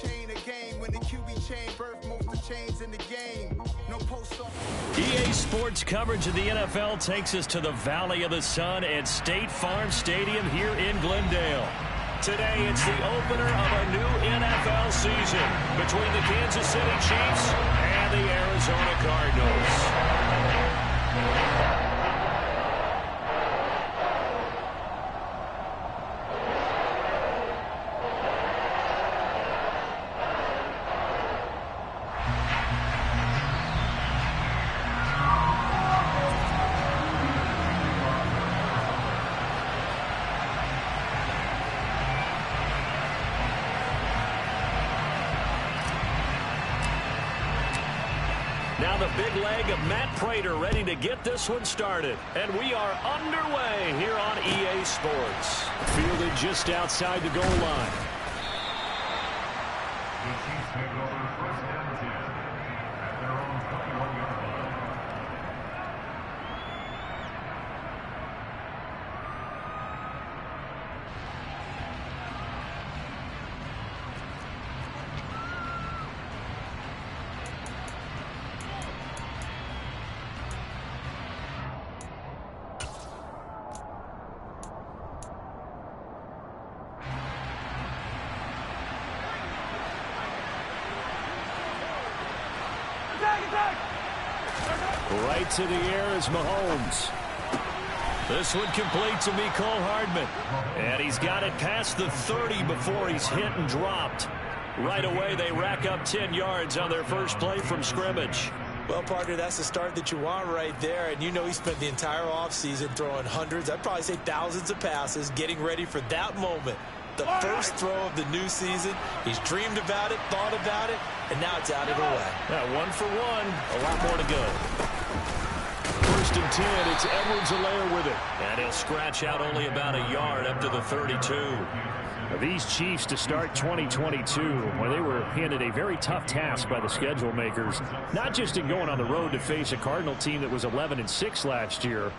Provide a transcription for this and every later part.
chain of game when the QB chain birth most of chains in the game. No post up. EA Sports coverage of the NFL takes us to the Valley of the Sun at State Farm Stadium here in Glendale. Today, it's the opener of a new NFL season between the Kansas City Chiefs and the Arizona Cardinals. Now the big leg of Matt Prater ready to get this one started. And we are underway here on EA Sports. Fielded just outside the goal line. The Chiefs take over first and 10 at their own 21-yard line. Right to the air is Mahomes. This one complete to Mecole Hardman. And he's got it past the 30 before he's hit and dropped. Right away, they rack up 10 yards on their first play from scrimmage. Well, partner, that's the start that you want right there. And you know he spent the entire offseason throwing hundreds, I'd probably say thousands of passes, getting ready for that moment. The first throw of the new season. He's dreamed about it, thought about it, and now it's out of the way. Yeah, 1 for 1. A lot more to go. First and 10, it's Edwards-Helaire with it. And he'll scratch out only about a yard up to the 32. Now, these Chiefs to start 2022, well, they were handed a very tough task by the schedule makers, not just in going on the road to face a Cardinal team that was 11-6 last year,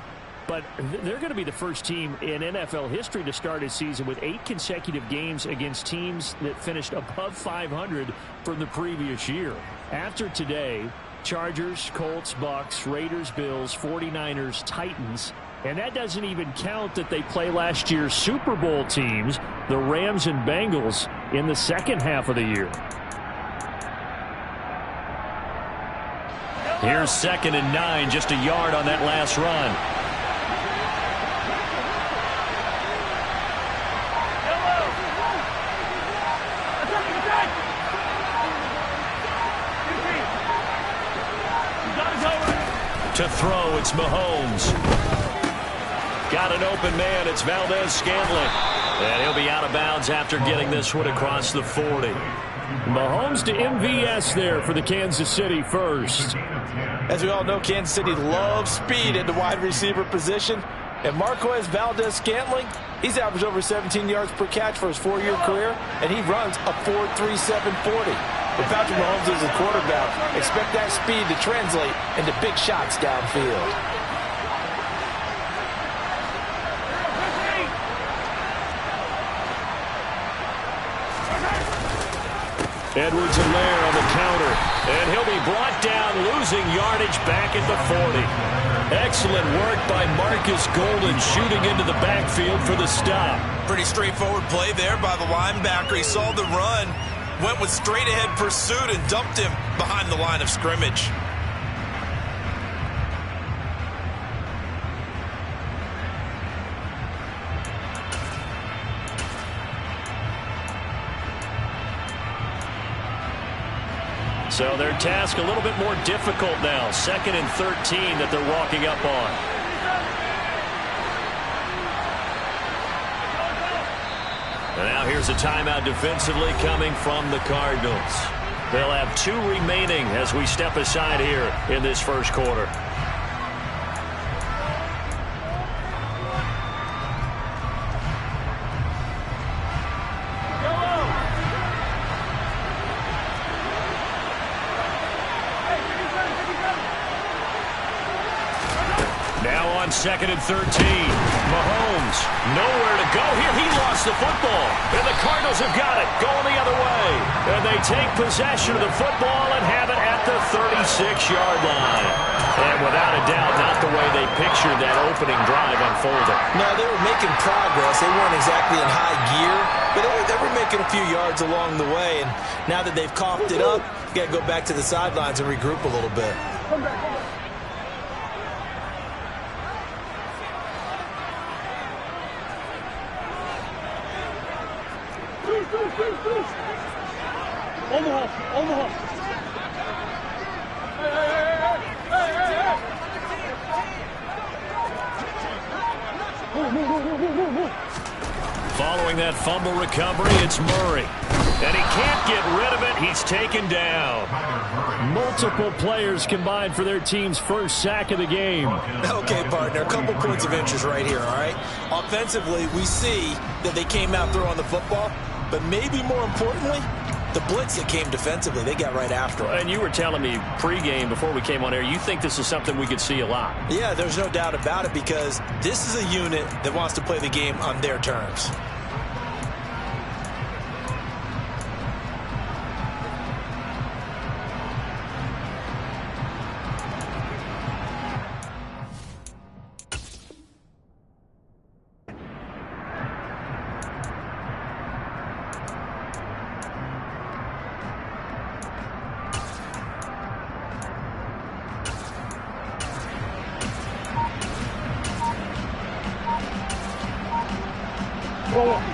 but they're going to be the first team in NFL history to start a season with 8 consecutive games against teams that finished above 500 from the previous year. After today, Chargers, Colts, Bucks, Raiders, Bills, 49ers, Titans. And that doesn't even count that they play last year's Super Bowl teams, the Rams and Bengals, in the second half of the year. Here's 2nd and 9, just a yard on that last run. To throw, it's Mahomes. Got an open man, it's Valdez-Scantling. And he'll be out of bounds after getting this one across the 40. Mahomes to MVS there for the Kansas City first. As we all know, Kansas City loves speed at the wide receiver position. And Marquez Valdez-Scantling, he's averaged over 17 yards per catch for his 4-year career, and he runs a 4.37 40. With Patrick Mahomes as a quarterback, expect that speed to translate into big shots downfield. Edwards-Helaire on the counter, and he'll be brought down, losing yardage back at the 40. Excellent work by Marcus Golden, shooting into the backfield for the stop. Pretty straightforward play there by the linebacker. He saw the run, went with straight-ahead pursuit, and dumped him behind the line of scrimmage. So their task a little bit more difficult now. 2nd and 13 that they're walking up on. And now here's a timeout defensively coming from the Cardinals. They'll have 2 remaining as we step aside here in this first quarter. Now on 2nd and 13. Mahomes, nowhere to go here. He lost the football. And the Cardinals have got it, going the other way. And they take possession of the football and have it at the 36-yard line. And without a doubt, not the way they pictured that opening drive unfolding. No, they were making progress. They weren't exactly in high gear, but they were making a few yards along the way. And now that they've coughed it up, you got to go back to the sidelines and regroup a little bit. Following that fumble recovery, it's Murray. And he can't get rid of it. He's taken down. Multiple players combined for their team's first sack of the game. Okay, partner, a couple points of interest right here, all right? Offensively, we see that they came out throwing the football, but maybe more importantly, the blitz that came defensively, they got right after it. And you were telling me pregame before we came on air, you think this is something we could see a lot. Yeah, there's no doubt about it because this is a unit that wants to play the game on their terms.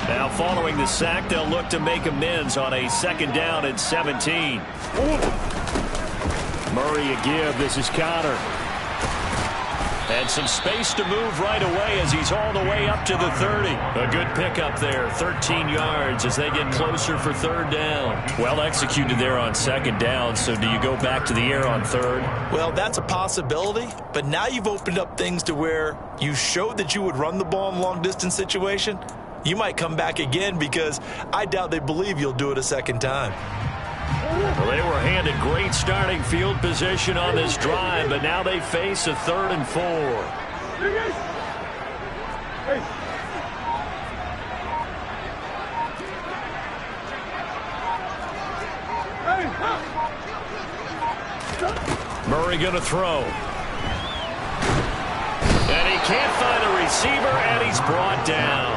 Now following the sack, they'll look to make amends on a 2nd down and 17. Murray a give. This is Connor. And some space to move right away as he's all the way up to the 30. A good pickup there, 13 yards as they get closer for 3rd down. Well executed there on 2nd down, so do you go back to the air on 3rd? Well, that's a possibility, but now you've opened up things to where you showed that you would run the ball in a long-distance situation. You might come back again because I doubt they believe you'll do it a 2nd time. Well, they were handed great starting field position on this drive, but now they face a 3rd and 4. Murray going to throw. And he can't find a receiver, and he's brought down.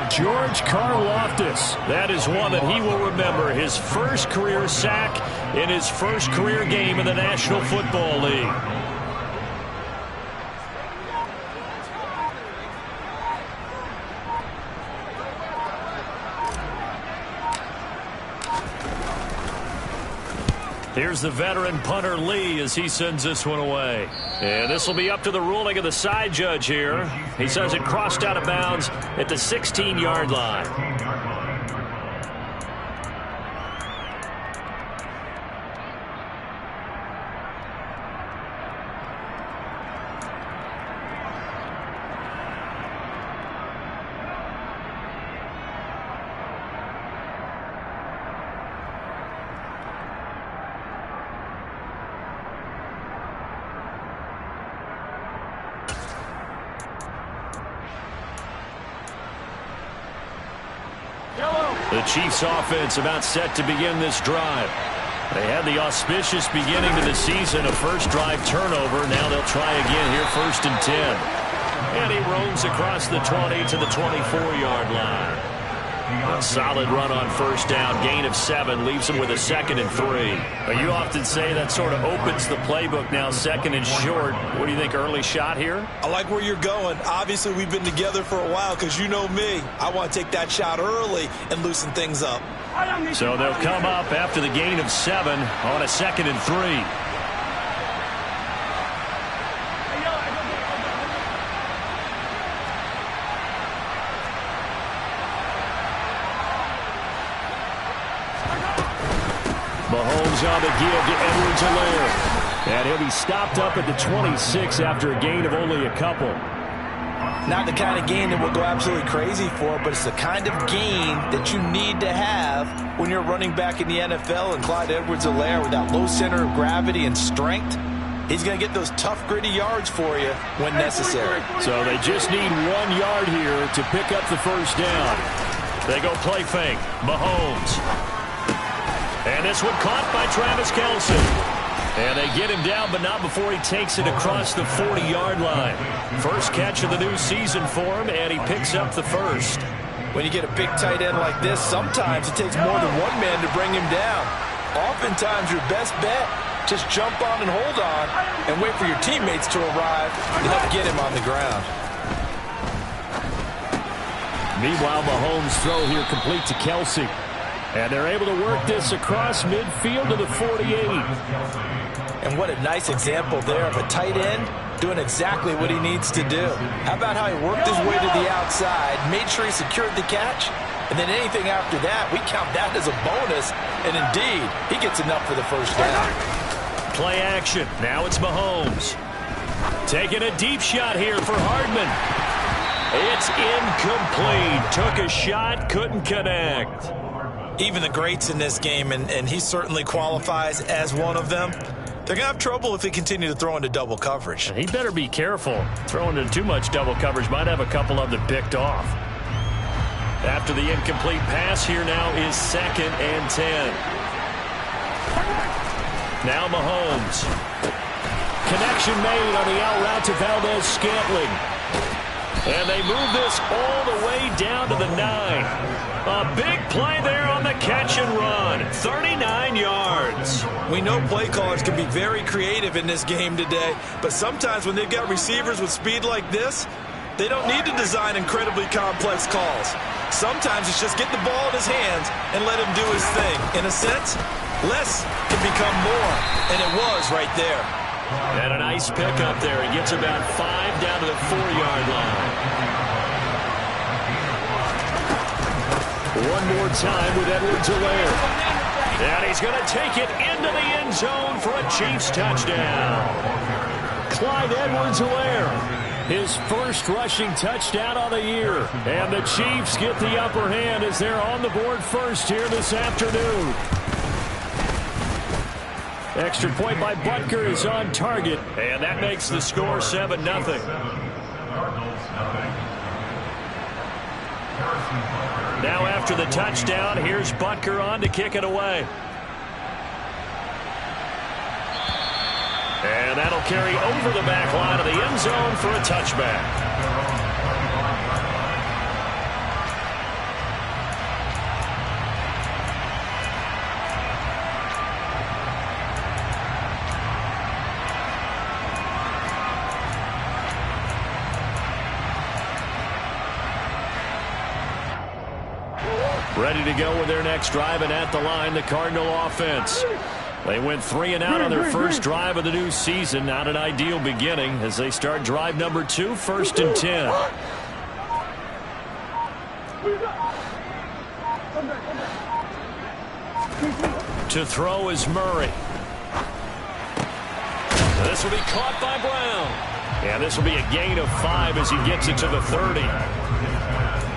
George Karlaftis. That is one that he will remember. His first career sack in his first career game in the National Football League. Here's the veteran punter Lee as he sends this one away. And this will be up to the ruling of the side judge here. He says it crossed out of bounds at the 16-yard line. The Chiefs offense about set to begin this drive. They had the auspicious beginning to the season, a first drive turnover. Now they'll try again here, 1st and 10. And he roams across the 20 to the 24-yard line. A solid run on 1st down, gain of 7, leaves him with a 2nd and 3. But you often say that sort of opens the playbook now, 2nd and short. What do you think, early shot here? I like where you're going. Obviously, we've been together for a while because you know me. I want to take that shot early and loosen things up. So they'll come up after the gain of 7 on a 2nd and 3. Mahomes on the give to Edwards-Helaire. And he'll be stopped up at the 26 after a gain of only a couple. Not the kind of gain that we'll go absolutely crazy for, but it's the kind of gain that you need to have when you're running back in the NFL. And Clyde Edwards-Helaire with that low center of gravity and strength, He's going to get those tough, gritty yards for you when necessary. So they just need 1 yard here to pick up the first down. They go play fake. Mahomes. And this one caught by Travis Kelce. And they get him down, but not before he takes it across the 40-yard line. First catch of the new season for him, and he picks up the first. When you get a big tight end like this, sometimes it takes more than one man to bring him down. Oftentimes, your best bet, just jump on and hold on and wait for your teammates to arrive to help get him on the ground. Meanwhile, Mahomes' throw here complete to Kelce. And they're able to work this across midfield to the 48. And what a nice example there of a tight end doing exactly what he needs to do. How about how he worked his way to the outside, made sure he secured the catch, and then anything after that, we count that as a bonus. And indeed, he gets enough for the first down. Play action. Now it's Mahomes. Taking a deep shot here for Hardman. It's incomplete. Took a shot, couldn't connect. Even the greats in this game, and he certainly qualifies as one of them, they're going to have trouble if they continue to throw into double coverage. He better be careful. Throwing into too much double coverage might have a couple of them picked off. After the incomplete pass, here now is 2nd and 10. Now Mahomes. Connection made on the out route to Valdez-Scantling. And they move this all the way down to the 9. A big play there on the catch and run. 39 yards. We know play callers can be very creative in this game today, but sometimes when they've got receivers with speed like this, they don't need to design incredibly complex calls. Sometimes it's just get the ball in his hands and let him do his thing. In a sense, less can become more, and it was right there. And a nice pickup there. He gets about 5 down to the 4-yard line. One more time with Edwards-Helaire. And he's going to take it into the end zone for a Chiefs touchdown. Clyde Edwards-Helaire, his first rushing touchdown on the year. And the Chiefs get the upper hand as they're on the board first here this afternoon. Extra point by Butker is on target. And that makes the score 7-0. Now after the touchdown, here's Butker on to kick it away. And that'll carry over the back line of the end zone for a touchback. Ready to go with their next drive, and at the line, the Cardinal offense. They went 3 and out on their first drive of the new season. Not an ideal beginning as they start drive number 2, 1st and 10. To throw is Murray. This will be caught by Brown. And this will be a gain of 5 as he gets it to the 30.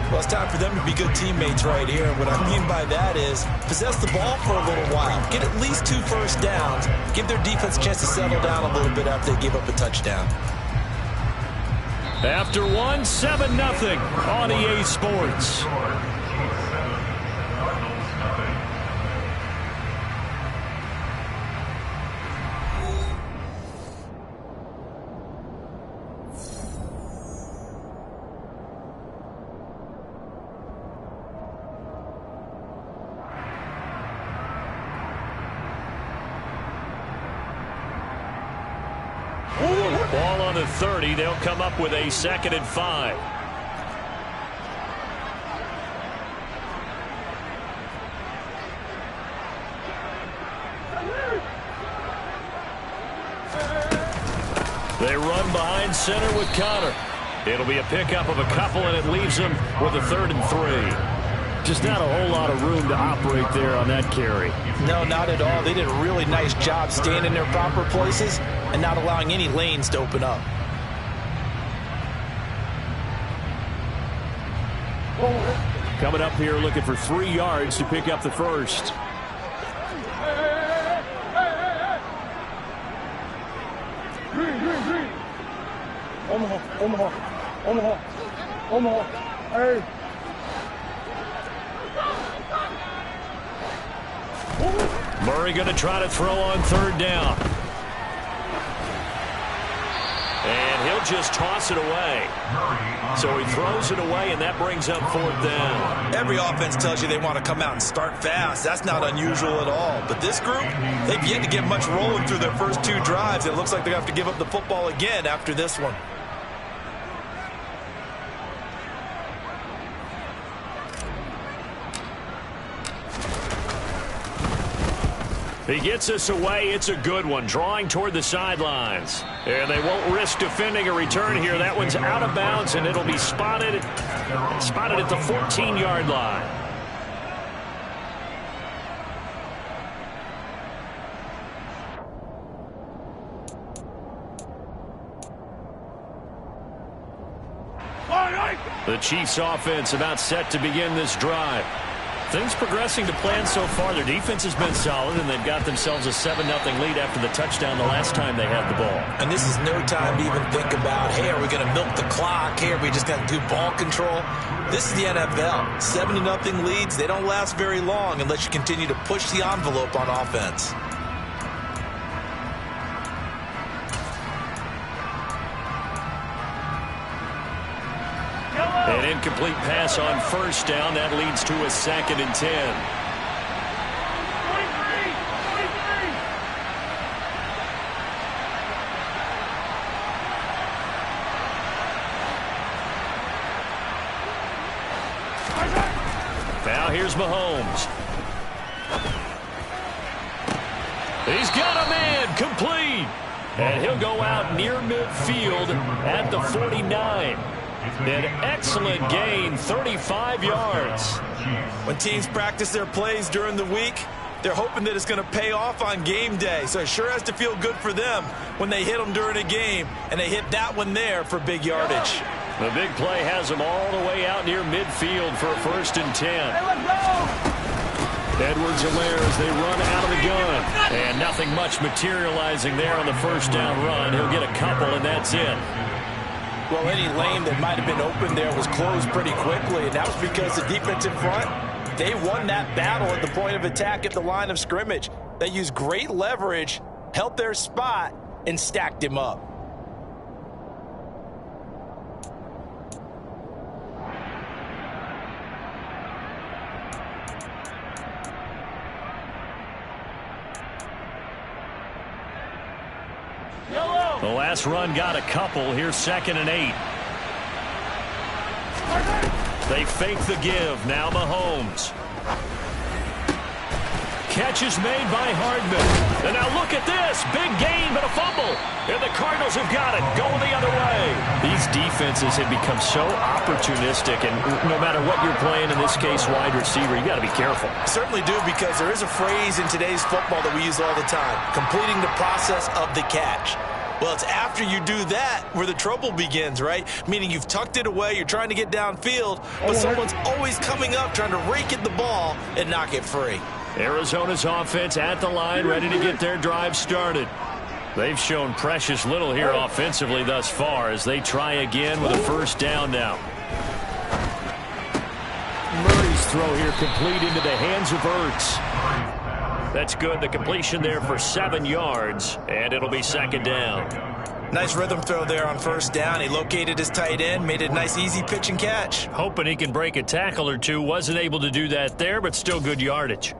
Well, it's time for them to be good teammates right here. What I mean by that is possess the ball for a little while. Get at least 2 first downs. Give their defense a chance to settle down a little bit after they give up a touchdown. After 1, 7-0 on EA Sports. Ball on the 30. They'll come up with a 2nd and 5. They run behind center with Connor. It'll be a pickup of a couple, and it leaves them with a 3rd and 3. Just not a whole lot of room to operate there on that carry. No, not at all. They did a really nice job staying in their proper places and not allowing any lanes to open up. Coming up here looking for 3 yards to pick up the first. Murray going to try to throw on third down. And he'll just toss it away. So he throws it away, and that brings up fourth down. Every offense tells you they want to come out and start fast. That's not unusual at all. But this group, they've yet to get much rolling through their first two drives. It looks like they're going to have to give up the football again after this one. He gets us away. It's a good one, drawing toward the sidelines. And they won't risk defending a return here. That one's out of bounds, and it'll be spotted at the 14-yard line. The Chiefs offense about set to begin this drive. Things progressing to plan so far. Their defense has been solid, and they've got themselves a 7-0 lead after the touchdown the last time they had the ball. And this is no time to even think about, hey, are we going to milk the clock? Hey, are we just going to do ball control? This is the NFL. 7-0 leads, they don't last very long unless you continue to push the envelope on offense. An incomplete pass on first down. That leads to a 2nd and 10. Now here's Mahomes. He's got a man, complete. And he'll go out near midfield at the 49. An excellent gain, 35 yards. When teams practice their plays during the week, they're hoping that it's going to pay off on game day. So it sure has to feel good for them when they hit them during a game, and they hit that one there for big yardage. The big play has them all the way out near midfield for a 1st and 10. Edwards-Helaire as they run out of the gun. And nothing much materializing there on the first down run. He'll get a couple, and that's it. Well, any lane that might have been open there was closed pretty quickly, and that was because the defense in front, they won that battle at the point of attack at the line of scrimmage. They used great leverage, held their spot, and stacked him up. The last run got a couple. Here's 2nd and 8. They fake the give. Now Mahomes. Catch is made by Hardman. And now look at this. Big gain, but a fumble. And the Cardinals have got it. Going the other way. These defenses have become so opportunistic, and no matter what you're playing, in this case, wide receiver, you got to be careful. Certainly do, because there is a phrase in today's football that we use all the time, completing the process of the catch. Well, it's after you do that where the trouble begins, right? Meaning you've tucked it away, you're trying to get downfield, but someone's always coming up trying to rake at the ball and knock it free. Arizona's offense at the line, ready to get their drive started. They've shown precious little here offensively thus far as they try again with a first down now. Murray's throw here complete into the hands of Ertz. That's good. The completion there for 7 yards, and it'll be 2nd down. Nice rhythm throw there on first down. He located his tight end, made it a nice, easy pitch and catch. Hoping he can break a tackle or two. Wasn't able to do that there, but still good yardage.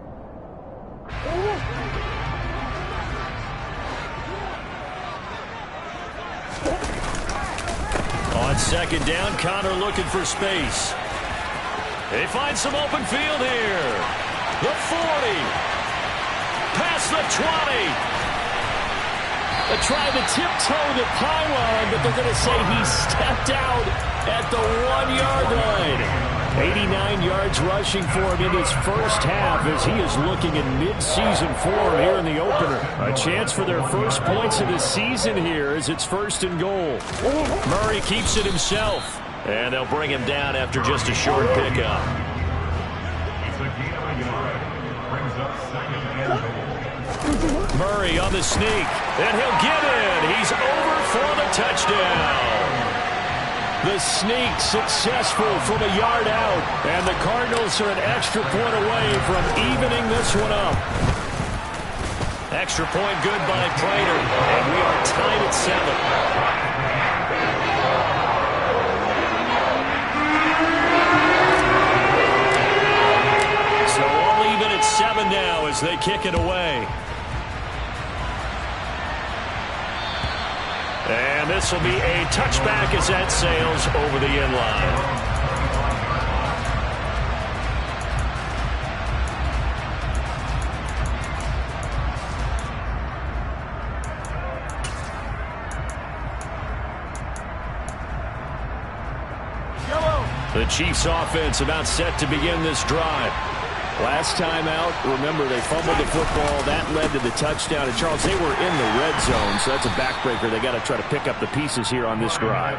On 2nd down, Connor looking for space. They find some open field here. The 40. Past the 20. They tried to tiptoe the pylon, but they're going to say he stepped out at the 1-yard line. 89 yards rushing for him in his first half as he is looking in mid-season form here in the opener. A chance for their first points of the season here as it's 1st and goal. Murray keeps it himself, and they'll bring him down after just a short pickup. Murray on the sneak, and he'll get in. He's over touchdown. The sneak successful from a yard out, and the Cardinals are an extra point away from evening this one up. Extra point good by Prater, and we are tied at 7. So all even at 7 now as they kick it away. And this will be a touchback as that sails over the end line. The Chiefs offense about set to begin this drive. Last time out, remember, they fumbled the football. That led to the touchdown. And, Charles, they were in the red zone, so that's a backbreaker. They got to try to pick up the pieces here on this drive.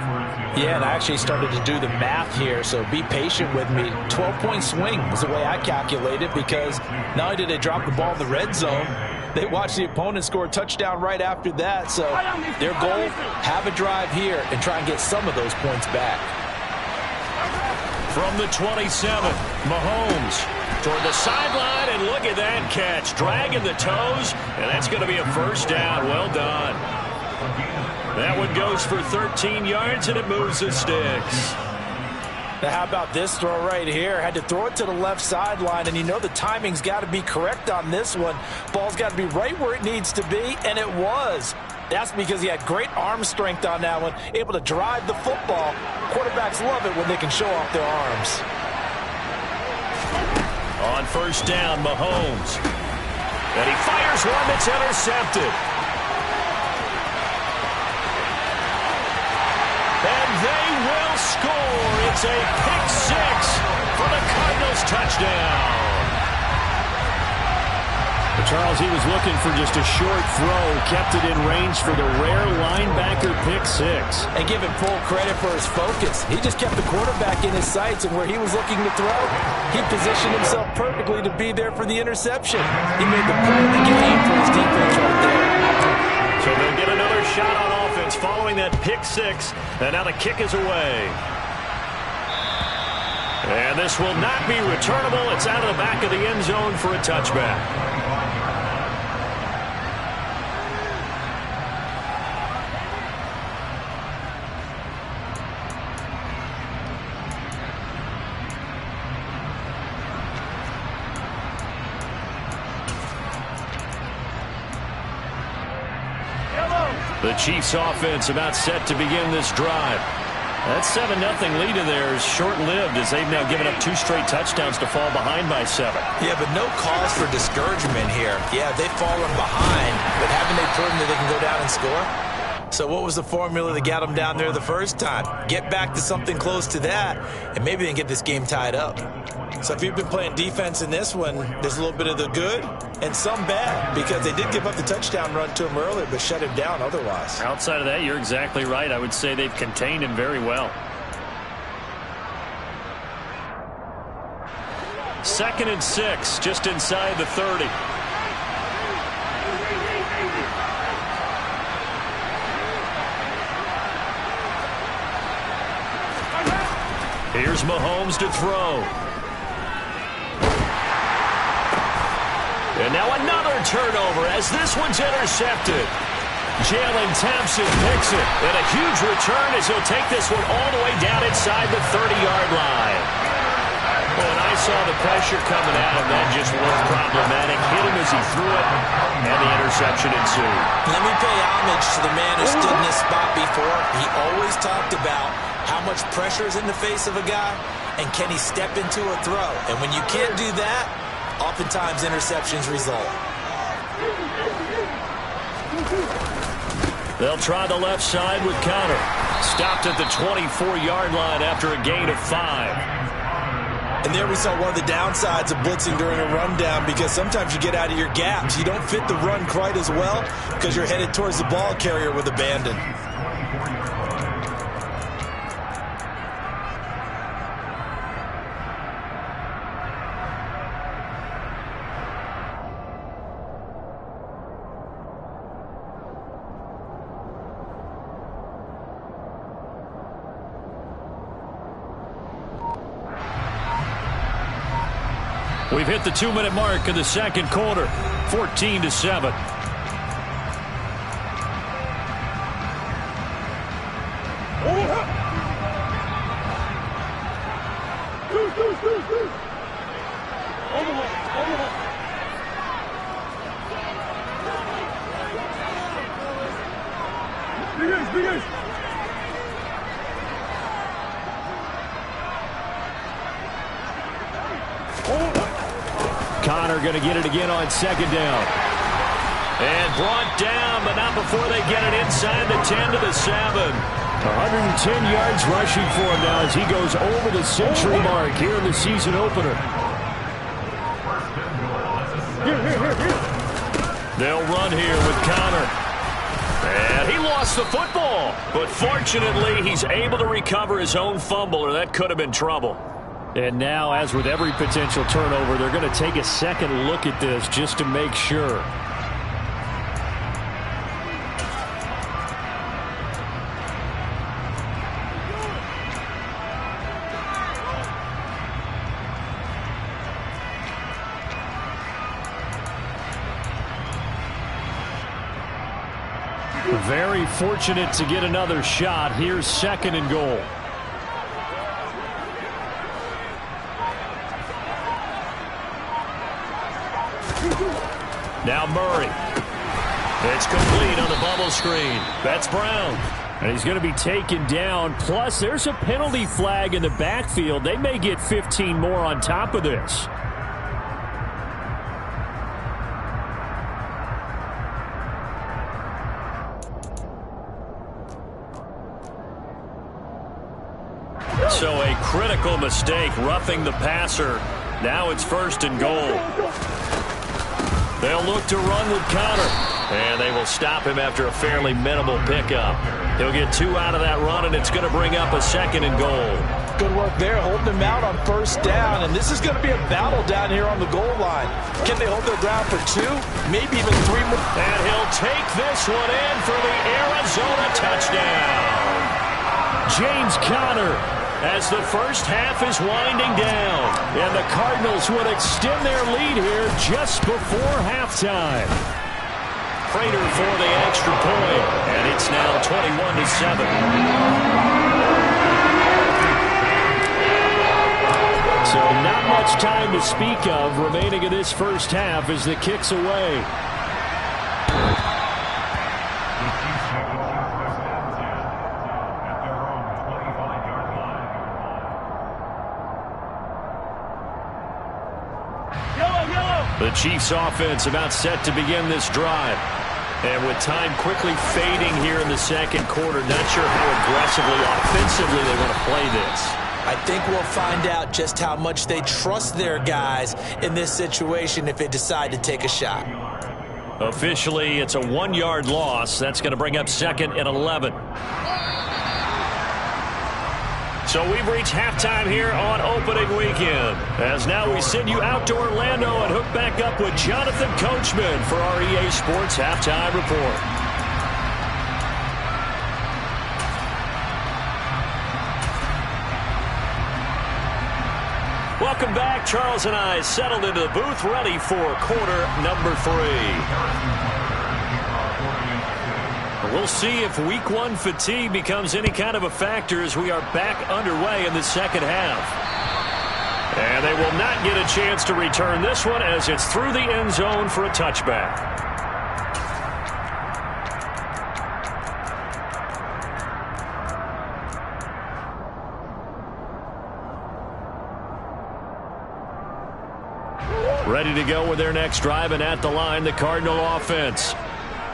Yeah, and I actually started to do the math here, so be patient with me. 12-point swing is the way I calculate it, because not only did they drop the ball in the red zone, they watched the opponent score a touchdown right after that. So their goal, have a drive here and try and get some of those points back. From the 27, Mahomes toward the sideline, and look at that catch. Dragging the toes, and that's going to be a first down. Well done. That one goes for 13 yards, and it moves the sticks. Now, how about this throw right here? Had to throw it to the left sideline, and you know the timing's got to be correct on this one. Ball's got to be right where it needs to be, and it was. That's because he had great arm strength on that one, able to drive the football. Quarterbacks love it when they can show off their arms. On first down, Mahomes. And he fires one that's intercepted. And they will score. It's a pick six for the Cardinals touchdown. Charles, he was looking for just a short throw, kept it in range for the rare linebacker pick six. And give him full credit for his focus. He just kept the quarterback in his sights, and where he was looking to throw, he positioned himself perfectly to be there for the interception. He made the play of the game for his defense right there. So they'll get another shot on offense following that pick six, and now the kick is away. And this will not be returnable. It's out of the back of the end zone for a touchback. The Chiefs offense about set to begin this drive. That 7-0 lead of theirs short-lived as they've now given up 2 straight touchdowns to fall behind by 7. Yeah, but no cause for discouragement here. Yeah, they've fallen behind, but haven't they proven that they can go down and score? So what was the formula that got them down there the first time? Get back to something close to that, and maybe they can get this game tied up. So if you've been playing defense in this one, there's a little bit of the good and some bad, because they did give up the touchdown run to him earlier, but shut him down otherwise. Outside of that, you're exactly right. I would say they've contained him very well. 2nd and 6, just inside the 30. Here's Mahomes to throw. And now another turnover as this one's intercepted. Jalen Thompson picks it. And a huge return as he'll take this one all the way down inside the 30-yard line. Well, and I saw the pressure coming at him. That just looked problematic. Hit him as he threw it, and the interception ensued. Let me pay homage to the man who stood in this spot before. He always talked about how much pressure is in the face of a guy, and can he step into a throw. And when you can't do that, oftentimes interceptions result. They'll try the left side with Conner. Stopped at the 24-yard line after a gain of 5. And there we saw one of the downsides of blitzing during a rundown, because sometimes you get out of your gaps. You don't fit the run quite as well because you're headed towards the ball carrier with abandon. We've hit the 2-minute mark in the second quarter, 14-7. Connor going to get it again on second down. And brought down, but not before they get it inside the 10 to the 7. 110 yards rushing for him now as he goes over the century mark here in the season opener. They'll run here with Connor. And he lost the football. But fortunately, he's able to recover his own fumble, or that could have been trouble. And now, as with every potential turnover, they're going to take a second look at this just to make sure. Very fortunate to get another shot. Here's second and goal. Now Murray. It's complete on the bubble screen. That's Brown. And he's going to be taken down. Plus, there's a penalty flag in the backfield. They may get 15 more on top of this. So a critical mistake, roughing the passer. Now it's first and goal. They'll look to run with Connor. And they will stop him after a fairly minimal pickup. He'll get 2 out of that run, and it's going to bring up a second and goal. Good work there, holding him out on first down. And this is going to be a battle down here on the goal line. Can they hold their ground for 2, maybe even 3 more? And he'll take this one in for the Arizona touchdown. James Conner, as the first half is winding down. And the Cardinals would extend their lead here just before halftime. Prater for the extra point. And it's now 21-7. So not much time to speak of remaining in this first half as the kick's away. The Chiefs offense about set to begin this drive. And with time quickly fading here in the second quarter, not sure how aggressively, offensively they want to play this. I think we'll find out just how much they trust their guys in this situation if they decide to take a shot. Officially, it's a 1-yard loss. That's going to bring up second and 11. So we've reached halftime here on opening weekend. As now we send you out to Orlando and hook back up with Jonathan Coachman for our EA Sports Halftime Report. Welcome back. Charles and I settled into the booth, ready for quarter number 3. We'll see if week 1 fatigue becomes any kind of a factor as we are back underway in the second half. And they will not get a chance to return this one as it's through the end zone for a touchback. Ready to go with their next drive, and at the line, the Cardinal offense.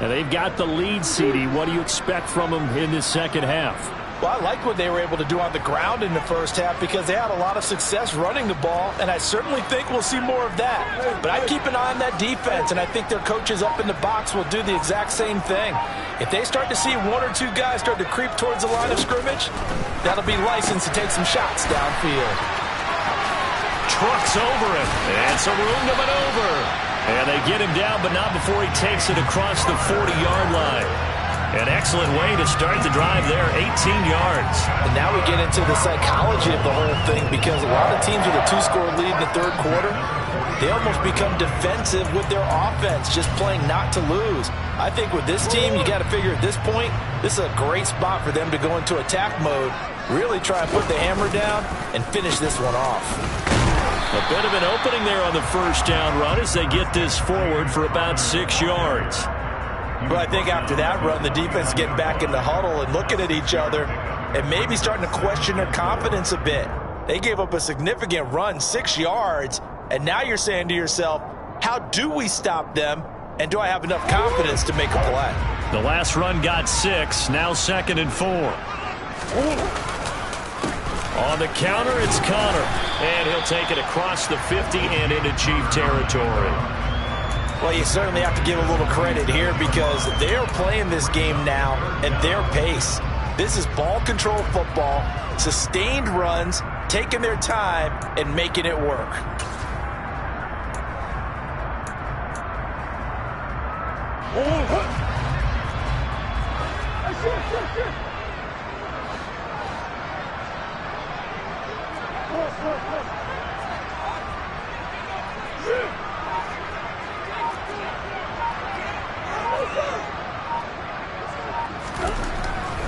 And they've got the lead, CD. What do you expect from them in this second half? Well, I like what they were able to do on the ground in the first half because they had a lot of success running the ball, and I certainly think we'll see more of that. But I keep an eye on that defense, and I think their coaches up in the box will do the exact same thing. If they start to see 1 or 2 guys start to creep towards the line of scrimmage, that'll be license to take some shots downfield. Trucks over him, and some room to maneuver. And they get him down, but not before he takes it across the 40-yard line. An excellent way to start the drive there, 18 yards. And now we get into the psychology of the whole thing because a lot of teams with a 2-score lead in the third quarter, they almost become defensive with their offense, just playing not to lose. I think with this team, you got to figure at this point, this is a great spot for them to go into attack mode, really try and put the hammer down and finish this one off. A bit of an opening there on the first down run as they get this forward for about 6 yards. But I think after that run, the defense is getting back in the huddle and looking at each other and maybe starting to question their confidence a bit. They gave up a significant run, 6 yards, and now you're saying to yourself, how do we stop them, and do I have enough confidence to make a play? The last run got 6, now 2nd and 4. On the counter, it's Connor, and he'll take it across the 50 and into Chief territory. Well, you certainly have to give a little credit here because they're playing this game now at their pace. This is ball control football, sustained runs, taking their time and making it work.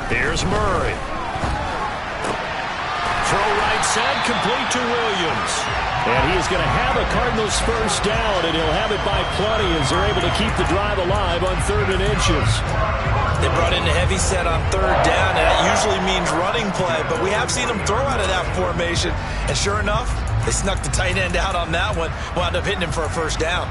Here's Murray. Throw right side, complete to Williams. And he is going to have a Cardinals first down, and he'll have it by plenty as they're able to keep the drive alive on 3rd and inches. They brought in a heavy set on 3rd down, and that usually means running play, but we have seen them throw out of that formation, and sure enough, they snuck the tight end out on that one, wound up hitting him for a first down.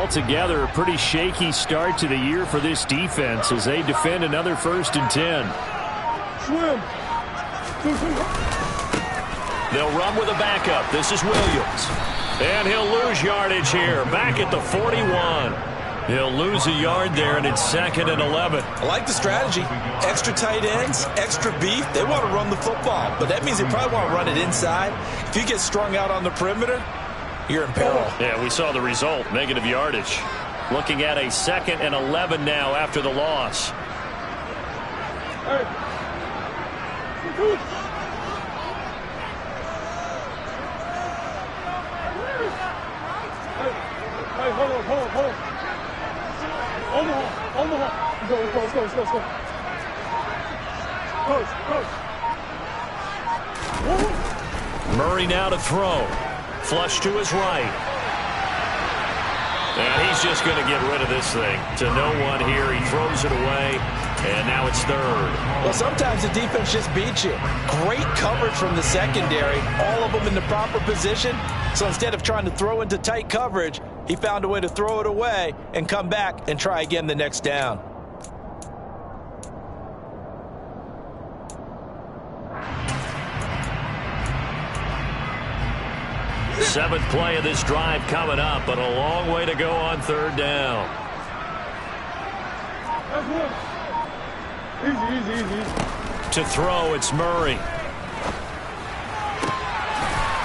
Altogether, a pretty shaky start to the year for this defense as they defend another 1st and 10. They'll run with a backup. This is Williams. And he'll lose yardage here. Back at the 41. He'll lose a yard there, and it's 2nd and 11. I like the strategy. Extra tight ends, extra beef. They want to run the football, but that means they probably want to run it inside. If you get strung out on the perimeter, you're in peril. Yeah, we saw the result, negative yardage. Looking at a 2nd and 11 now after the loss. Murray now to throw. Flush to his right. And he's just going to get rid of this thing. To no one here. He throws it away. And now it's 3rd. Well, sometimes the defense just beats you. Great coverage from the secondary. All of them in the proper position. So instead of trying to throw into tight coverage, he found a way to throw it away and come back and try again the next down. Seventh play of this drive coming up, but a long way to go on 3rd down. To throw, it's Murray.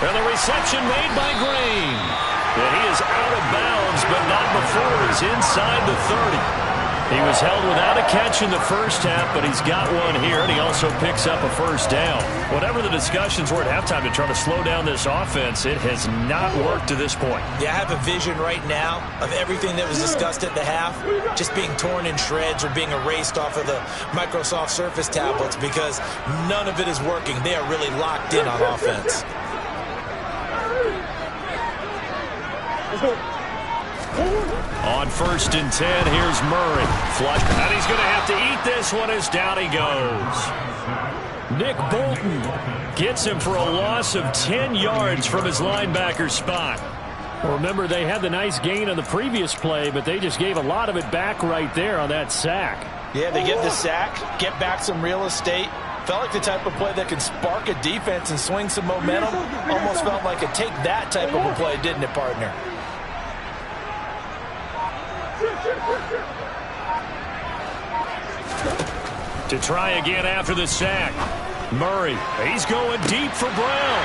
And the reception made by Green. And he is out of bounds, but not before he's inside the 30. He was held without a catch in the first half, but he's got one here, and he also picks up a first down. Whatever the discussions were at halftime to try to slow down this offense, it has not worked to this point. Yeah, I have a vision right now of everything that was discussed at the half just being torn in shreds or being erased off of the Microsoft Surface tablets because none of it is working. They are really locked in on offense. On 1st and 10, here's Murray. Flush, and he's going to have to eat this one as down he goes. Nick Bolton gets him for a loss of 10 yards from his linebacker spot. Well, remember, they had the nice gain on the previous play, but they just gave a lot of it back right there on that sack. Yeah, they get the sack, get back some real estate. Felt like the type of play that can spark a defense and swing some momentum. Almost felt like a take that type of a play, didn't it, partner? To try again after the sack. Murray, he's going deep for Brown.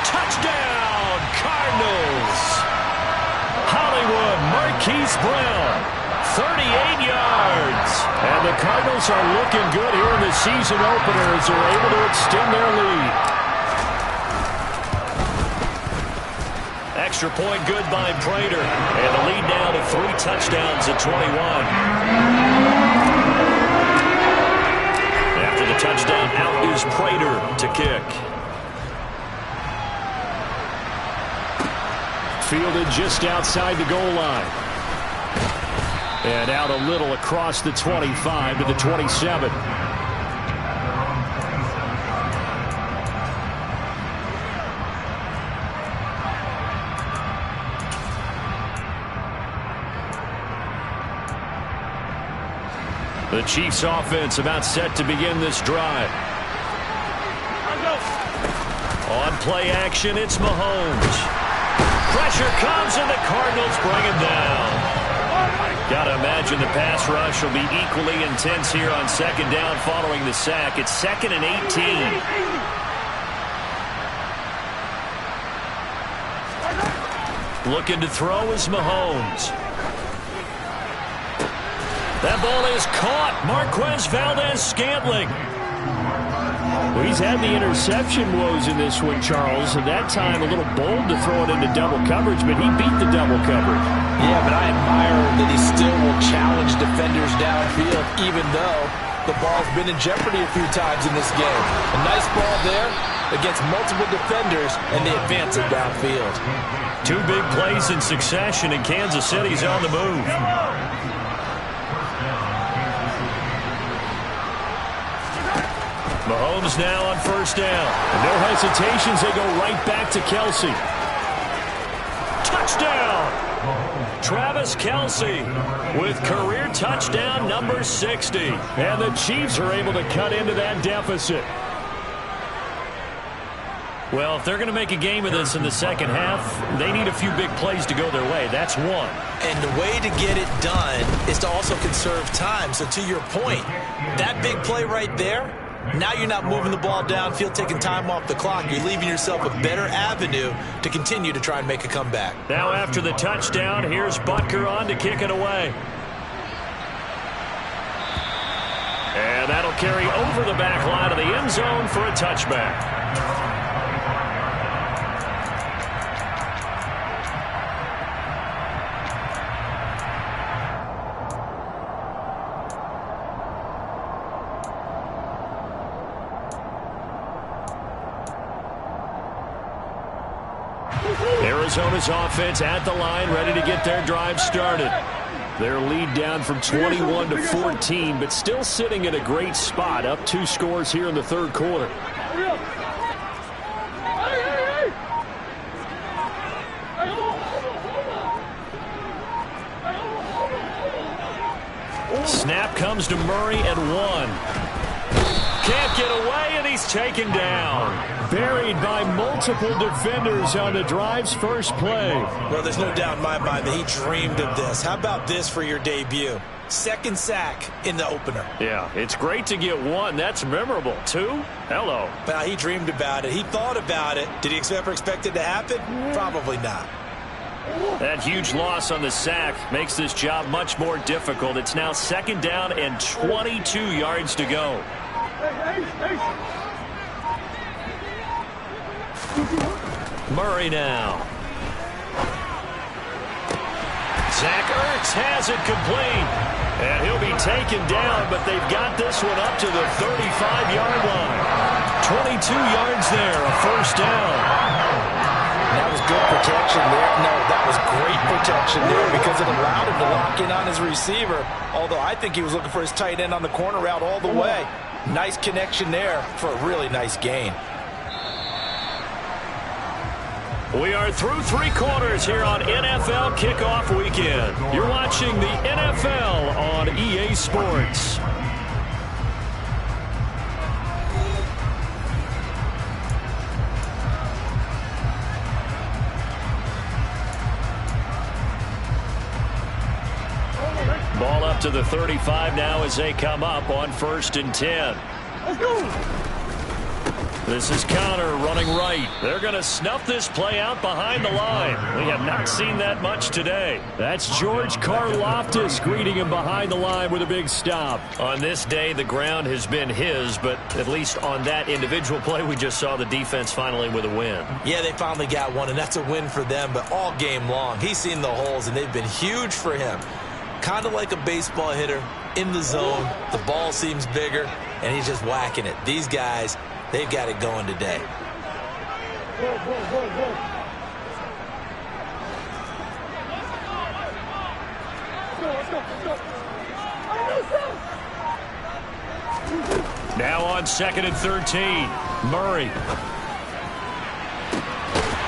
Touchdown, Cardinals. Hollywood Marquise Brown 38 yards. And the Cardinals are looking good here in the season opener as they're able to extend their lead. Extra point good by Prater. And the lead now to 3 touchdowns at 21. After the touchdown, out is Prater to kick. Fielded just outside the goal line. And out a little across the 25 to the 27. The Chiefs offense about set to begin this drive. On play action, it's Mahomes. Pressure comes and the Cardinals bring him down. Gotta imagine the pass rush will be equally intense here on second down following the sack. It's 2nd and 18. Looking to throw is Mahomes. That ball is caught. Marquez Valdes-Scantling. Well, he's had the interception woes in this one, Charles, and that time a little bold to throw it into double coverage, but he beat the double coverage. Yeah, but I admire that he still will challenge defenders downfield, even though the ball's been in jeopardy a few times in this game. A nice ball there against multiple defenders, and they advance it downfield. 2 big plays in succession, and Kansas City's on the move. Mahomes now on first down. And no hesitations, they go right back to Kelce. Touchdown! Travis Kelce with career touchdown number 60. And the Chiefs are able to cut into that deficit. Well, if they're going to make a game of this in the second half, they need a few big plays to go their way. That's one. And the way to get it done is to also conserve time. So to your point, that big play right there, now you're not moving the ball downfield, taking time off the clock. You're leaving yourself a better avenue to continue to try and make a comeback. Now after the touchdown, here's Butker on to kick it away. And that'll carry over the back line of the end zone for a touchback. Arizona's offense at the line, ready to get their drive started. Their lead down from 21 to 14, but still sitting at a great spot, up 2 scores here in the third quarter. Snap comes to Murray at 1. Can't get away, and he's taken down. Buried by multiple defenders on the drive's first play. Well, there's no doubt in my mind that he dreamed of this. How about this for your debut? 2nd sack in the opener. Yeah, it's great to get 1. That's memorable. 2? Hello. Well, he dreamed about it. He thought about it. Did he ever expect it to happen? Probably not. That huge loss on the sack makes this job much more difficult. It's now 2nd down and 22 yards to go. Murray now. Zach Ertz has it complete. And he'll be taken down, but they've got this one up to the 35-yard line. 22 yards there, a first down. That was good protection there. No, that was great protection there because it allowed him to lock in on his receiver. Although I think he was looking for his tight end on the corner route all the way. Nice connection there for a really nice gain. We are through 3 quarters here on NFL Kickoff Weekend. You're watching the NFL on EA Sports. Ball up to the 35 now as they come up on 1st and 10. Let's go. This is Connor running right. They're going to snuff this play out behind the line. We have not seen that much today. That's George Karlaftis greeting him behind the line with a big stop. On this day, the ground has been his, but at least on that individual play, we just saw the defense finally with a win. Yeah, they finally got one, and that's a win for them, but all game long, he's seen the holes, and they've been huge for him. Kind of like a baseball hitter in the zone. The ball seems bigger, and he's just whacking it. These guys, they've got it going today. Now on 2nd and 13, Murray.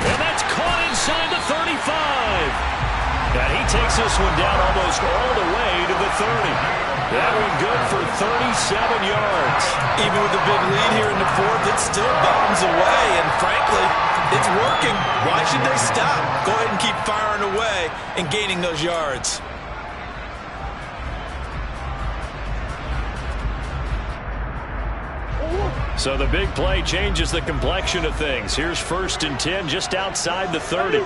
And that's caught inside the 35. And he takes this one down almost all the way to the 30. That one good for 37 yards. Even with the big lead here in the fourth, it still bombs away, and frankly, it's working. Why should they stop? Go ahead and keep firing away and gaining those yards. So the big play changes the complexion of things. Here's 1st and 10 just outside the 30.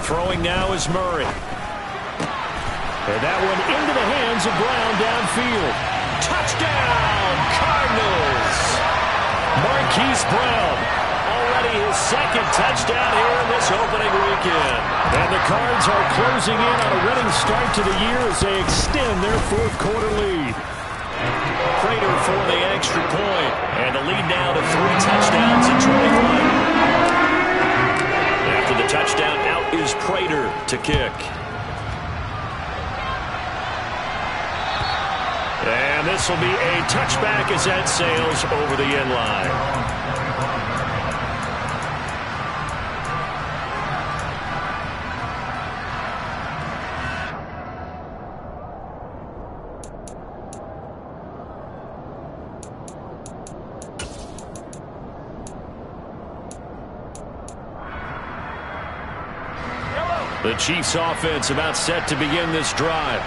Throwing now is Murray. And that one into the hands of Brown downfield. Touchdown, Cardinals! Marquise Brown, already his 2nd touchdown here in this opening weekend. And the Cards are closing in on a winning start to the year as they extend their 4th quarter lead. Prater for the extra point, and the lead now to 3 touchdowns in 21. After the touchdown, out is Prater to kick. And this will be a touchback as that sails over the end line. The Chiefs offense about set to begin this drive.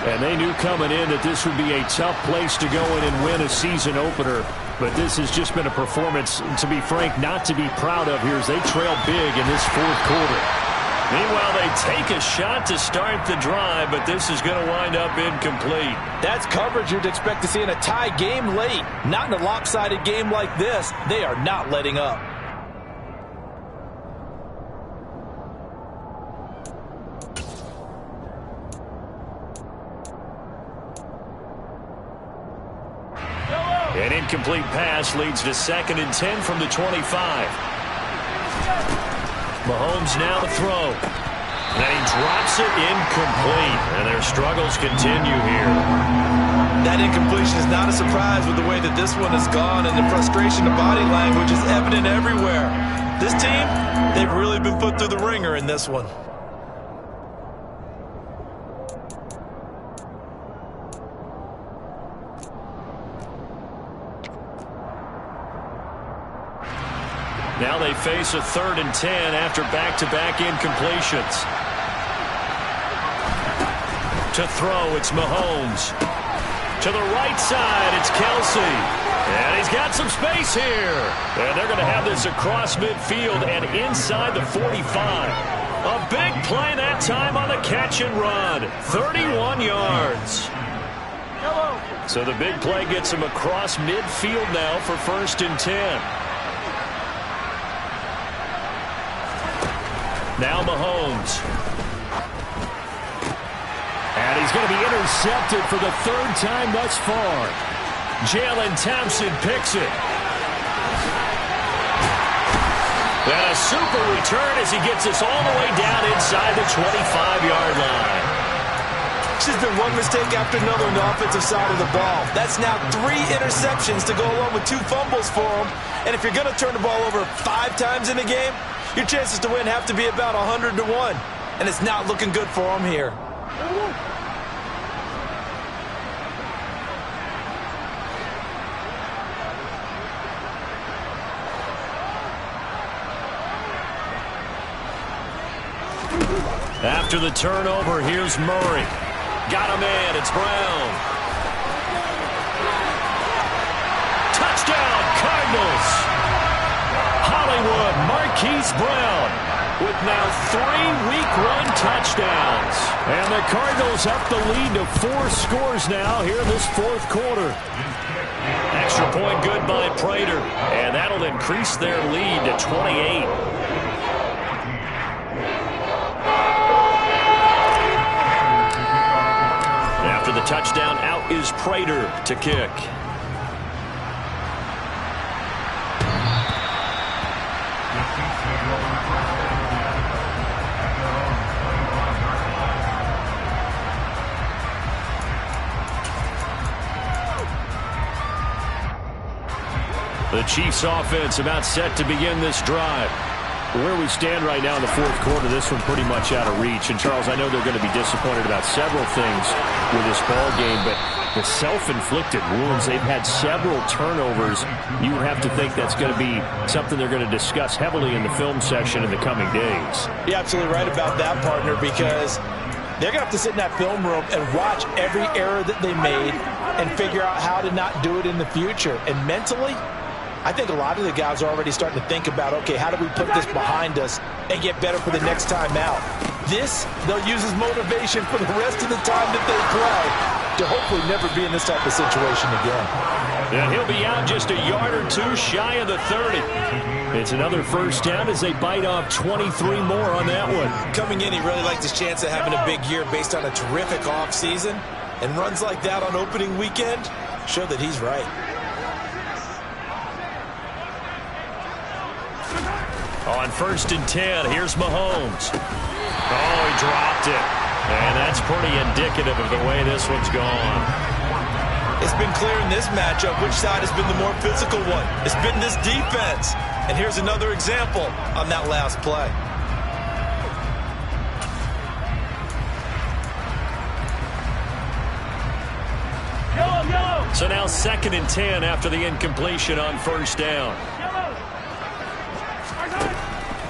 And they knew coming in that this would be a tough place to go in and win a season opener. But this has just been a performance, to be frank, not to be proud of here as they trail big in this 4th quarter. Meanwhile, they take a shot to start the drive, but this is going to wind up incomplete. That's coverage you'd expect to see in a tie game late. Not in a lopsided game like this. They are not letting up. An incomplete pass leads to 2nd and 10 from the 25. Mahomes now to throw. And he drops it incomplete. And their struggles continue here. That incompletion is not a surprise with the way that this one has gone, and the frustration of body language is evident everywhere. This team, they've really been put through the ringer in this one. Now they face a 3rd and 10 after back-to-back incompletions. To throw, it's Mahomes. To the right side, it's Kelsey. And he's got some space here. And they're going to have this across midfield and inside the 45. A big play that time on the catch and run. 31 yards. So the big play gets him across midfield now for 1st and 10. Now Mahomes. And he's going to be intercepted for the 3rd time thus far. Jalen Thompson picks it. And a super return as he gets this all the way down inside the 25-yard line. It's just been one mistake after another on the offensive side of the ball. That's now 3 interceptions to go along with 2 fumbles for him. And if you're going to turn the ball over 5 times in the game, your chances to win have to be about 100 to 1. And it's not looking good for him here. After the turnover, here's Murray. Got a man. It's Brown. Touchdown, Cardinals. Hollywood Marquise Brown with now 3 Week 1 touchdowns. And the Cardinals up the lead to 4 scores now here in this 4th quarter. Extra point good by Prater. And that'll increase their lead to 28. After the touchdown, out is Prater to kick. The Chiefs offense about set to begin this drive. Where we stand right now in the 4th quarter, this one pretty much out of reach. And, Charles, I know they're going to be disappointed about several things with this ball game, but the self-inflicted wounds, they've had several turnovers. You would have to think that's going to be something they're going to discuss heavily in the film session in the coming days. You're absolutely right about that, partner, because they're going to have to sit in that film room and watch every error that they made and figure out how to not do it in the future. And mentally, I think a lot of the guys are already starting to think about, okay, how do we put this behind us and get better for the next time out? This, they'll use as motivation for the rest of the time that they play to hopefully never be in this type of situation again. And he'll be out just a yard or 2 shy of the 30. It's another first down as they bite off 23 more on that one. Coming in, he really liked his chance of having a big year based on a terrific offseason. And runs like that on opening weekend show that he's right. On 1st and 10, here's Mahomes. Oh, he dropped it. And that's pretty indicative of the way this one's gone. It's been clear in this matchup which side has been the more physical one. It's been this defense. And here's another example on that last play. So now 2nd and 10 after the incompletion on 1st down.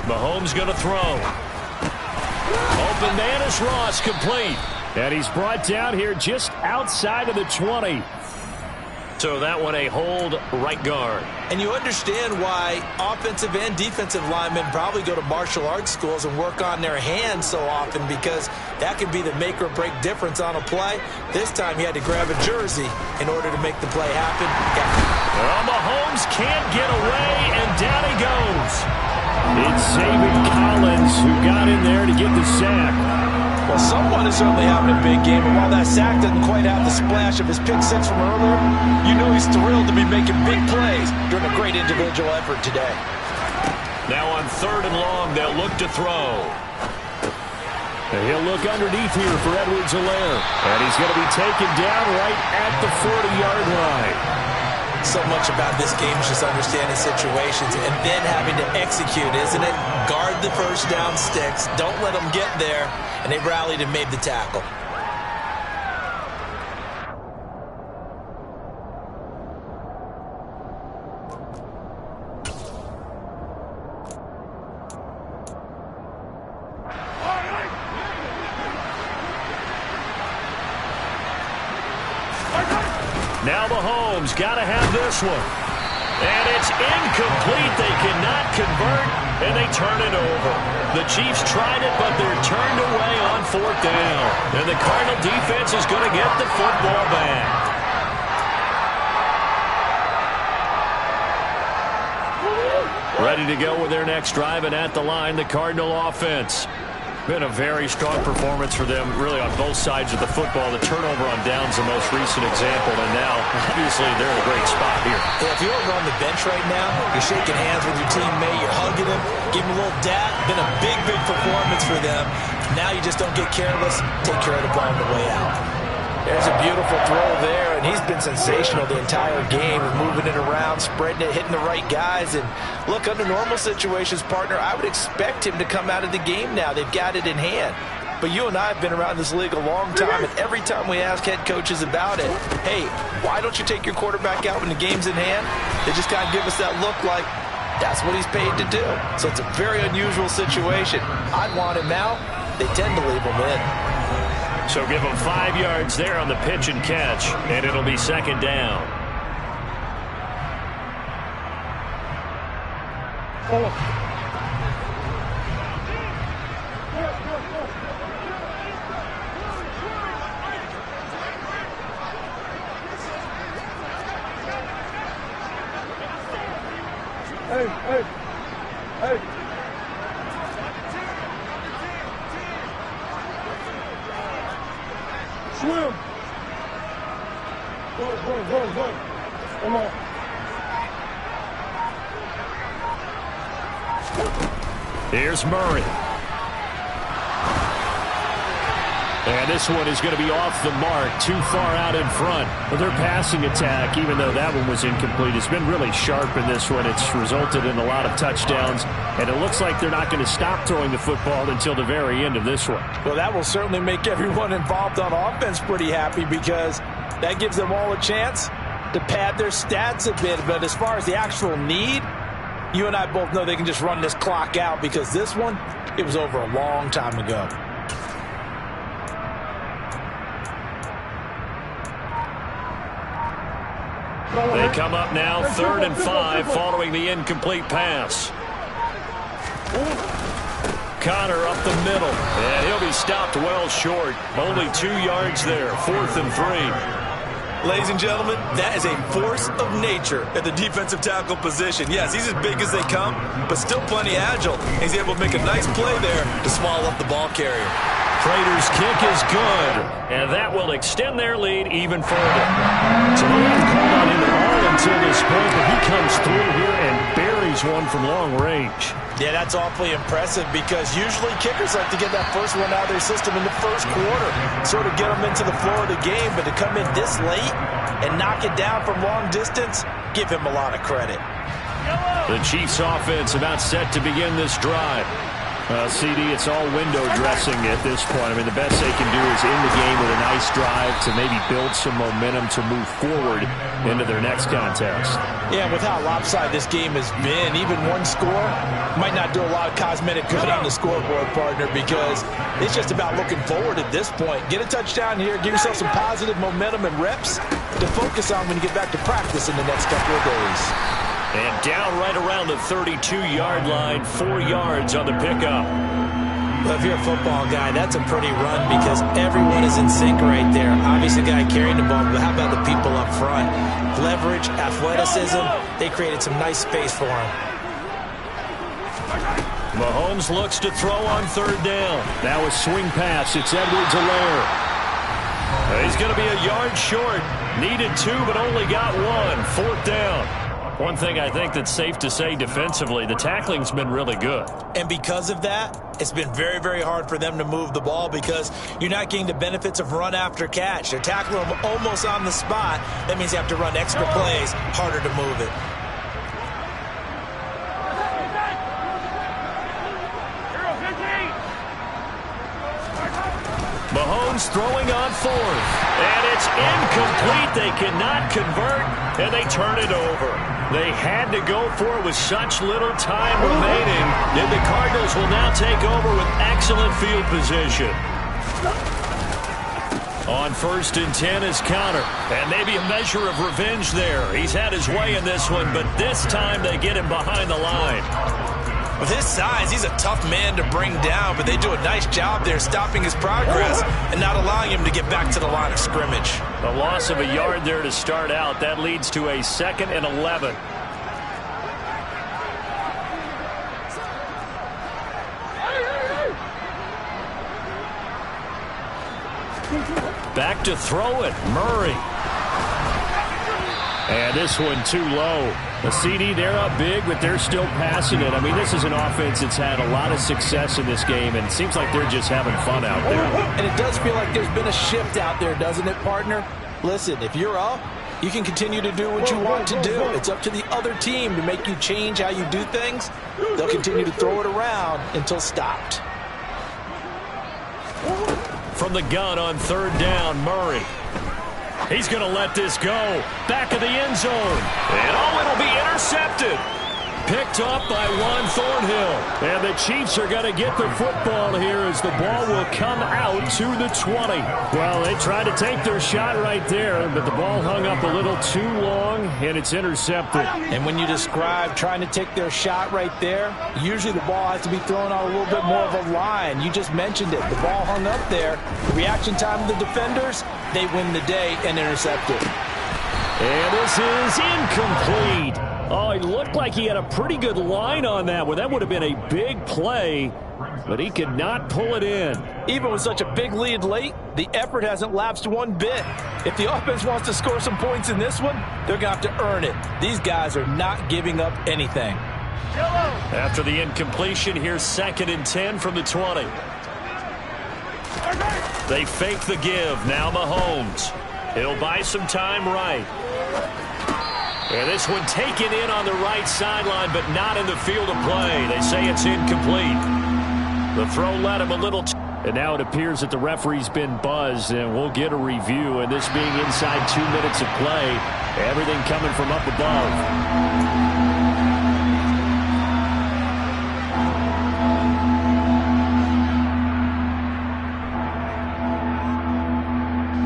Mahomes going to throw. Open man is Ross, complete. And he's brought down here just outside of the 20. So that one a hold right guard. And you understand why offensive and defensive linemen probably go to martial arts schools and work on their hands so often, because that can be the make or break difference on a play. This time he had to grab a jersey in order to make the play happen. Well, Mahomes can't get away, and down he goes. It's Zaven Collins who got in there to get the sack. Well, someone is certainly having a big game, and while that sack doesn't quite have the splash of his pick 6 from earlier, you know he's thrilled to be making big plays during a great individual effort today. Now on 3rd and long, they'll look to throw. And he'll look underneath here for Edwards-Helaire. And he's going to be taken down right at the 40-yard line. So much about this game is just understanding situations and then having to execute, isn't it? Guard the first down sticks. Don't let them get there. And they rallied and made the tackle. Now Mahomes got to have this one. And it's incomplete. They cannot convert, and they turn it over. The Chiefs tried it, but they're turned away on 4th down. And the Cardinal defense is going to get the football back. Ready to go with their next drive, and at the line, the Cardinal offense. Been a very strong performance for them, really, on both sides of the football. The turnover on downs the most recent example, and now, obviously, they're in a great spot here. Yeah, if you're over on the bench right now, you're shaking hands with your teammate, you're hugging him, giving him a little dap. Been a big, big performance for them. Now you just don't get careless. Take care of the ball on the way out. There's a beautiful throw there, and he's been sensational the entire game, moving it around, spreading it, hitting the right guys. And look, under normal situations, partner, I would expect him to come out of the game now. They've got it in hand. But you and I have been around this league a long time, and every time we ask head coaches about it, hey, why don't you take your quarterback out when the game's in hand? They just kind of give us that look like that's what he's paid to do. So it's a very unusual situation. I'd want him out. they tend to leave them in. So give them 5 yards there on the pitch and catch, and it'll be second down. Hey. Swim. Go. Come on. Here's Murray. And this one is going to be off the mark, too far out in front. But their passing attack, even though that one was incomplete, has been really sharp in this one. It's resulted in a lot of touchdowns, and it looks like they're not going to stop throwing the football until the very end of this one. Well, that will certainly make everyone involved on offense pretty happy, because that gives them all a chance to pad their stats a bit. But as far as the actual need, you and I both know they can just run this clock out, because this one, it was over a long time ago. They come up now 3rd and 5 following the incomplete pass. Connor up the middle, and he'll be stopped well short. Only 2 yards there, 4th and 3. Ladies and gentlemen, that is a force of nature at the defensive tackle position. Yes, he's as big as they come, but still plenty agile. He's able to make a nice play there to swallow up the ball carrier. Prater's kick is good, and that will extend their lead even further. So they haven't called on him at all until this point, but he comes through here and buries one from long range. Yeah, that's awfully impressive, because usually kickers like to get that first one out of their system in the first quarter, sort of get them into the flow of the game. But to come in this late and knock it down from long distance, give him a lot of credit. The Chiefs offense about set to begin this drive. CD, it's all window dressing at this point. I mean, the best they can do is in the game with a nice drive to maybe build some momentum to move forward into their next contest. Yeah, with how lopsided this game has been, even one score might not do a lot of cosmetic good on the scoreboard, partner, because it's just about looking forward at this point. Get a touchdown here, give yourself some positive momentum and reps to focus on when you get back to practice in the next couple of days. And down right around the 32-yard line, 4 yards on the pickup. Well, if you're a football guy, that's a pretty run, because everyone is in sync right there. Obviously, the guy carrying the ball, but how about the people up front? Leverage, athleticism, they created some nice space for him. Mahomes looks to throw on 3rd down. Now a swing pass. It's Edwards-Helaire. He's going to be a yard short. Needed 2, but only got 1. 4th down. One thing I think that's safe to say defensively, the tackling's been really good. And because of that, it's been very, very hard for them to move the ball, because you're not getting the benefits of run after catch. They're tackling them almost on the spot. That means you have to run extra plays, harder to move it. Mahomes throwing on 4th, and it's incomplete. They cannot convert, and they turn it over. They had to go for it with such little time remaining, and the Cardinals will now take over with excellent field position. On 1st and 10 is Connor, and maybe a measure of revenge there. He's had his way in this one, but this time they get him behind the line. With his size, he's a tough man to bring down, but they do a nice job there stopping his progress and not allowing him to get back to the line of scrimmage. A loss of a yard there to start out. That leads to a 2nd and 11. Back to throw it, Murray. And this one too low. The CD, they're up big, but they're still passing it. I mean, this is an offense that's had a lot of success in this game, and it seems like they're just having fun out there. And it does feel like there's been a shift out there, doesn't it, partner? Listen, if you're up, you can continue to do what you want to do. It's up to the other team to make you change how you do things. They'll continue to throw it around until stopped. From the gun on 3rd down, Murray. He's going to let this go. Back of the end zone. And it'll be intercepted. picked up by Juan Thornhill. And the Chiefs are going to get the football here as the ball will come out to the 20. Well, they tried to take their shot right there, but the ball hung up a little too long, and it's intercepted. And when you describe trying to take their shot right there, usually the ball has to be thrown out a little bit more of a line. You just mentioned it. The ball hung up there. The reaction time of the defenders, they win the day and intercept it. And this is incomplete. Oh, it looked like he had a pretty good line on that one. That would have been a big play, but he could not pull it in. Even with such a big lead late, the effort hasn't lapsed one bit. If the offense wants to score some points in this one, they're going to have to earn it. These guys are not giving up anything. After the incompletion, here's 2nd and 10 from the 20. They fake the give. Now Mahomes. He'll buy some time right. And this one taken in on the right sideline, but not in the field of play. They say it's incomplete. The throw led him a little. And now it appears that the referee's been buzzed, and we'll get a review. And this being inside 2 minutes of play, everything coming from up above.